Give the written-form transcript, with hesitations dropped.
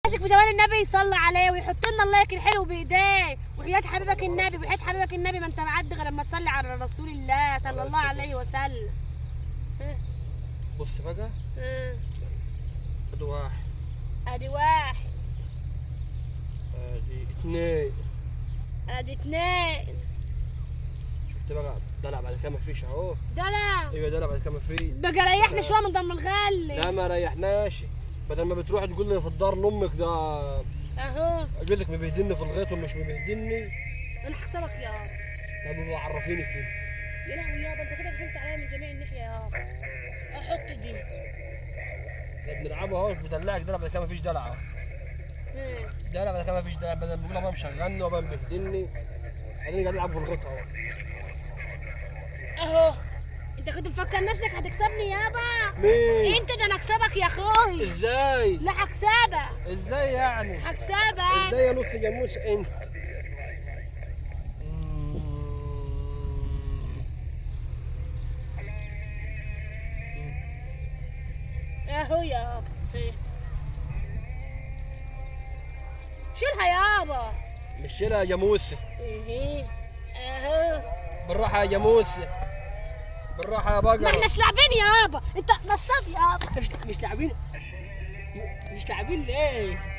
عاشق في جمال النبي يصلي عليه ويحط لنا اللايك الحلو بايديه، وحياة حبيبك النبي وحياة حبيبك النبي ما انت معدي غير لما تصلي على رسول الله صلى الله عليه وسلم. بص بقى. ادي واحد، ادي واحد، ادي اثنين، ادي اثنين. شفت بقى دلع بعد كده مفيش اهو. دلع. ايوه دلع بعد كده مفيش. بقى ريحنا شويه من ضم الغل. لا ما ريحناش، بدل ما بتروح تقول لي في الدار لامك ده اهو اقول لك مبهدلني في الغيط ومش مبهدلني. انا هكسبك يابا. طب هو عرفيني كده. يا لهوي يابا انت كده قفلت عليا من جميع الناحيه يابا. احط دي. ده بنلعبه اهو بدلعك دلع بعد كده مفيش دلع اهو. دلع بعد كده مفيش دلع، بدل ما بقول ابقى مشغلني وابقى مبهدلني بعدين قاعد نلعبوا في الغيط اهو. اهو انت كنت مفكر نفسك هتكسبني يابا؟ مين؟ انت ده انا اكسبك يا اخوي. ازاي؟ لا هكسبك. ازاي يعني؟ هكسبك. ازاي يا نص جاموس انت؟ اهو يابا. شيلها يابا. مش شيلها يا جاموسه. ايه اهو. بالراحه يا جاموسه، بالراحه يا بقره. ما احناش لاعبين يابا، انت نصاب يابا. مش لاعبين. مش لاعبين ليه؟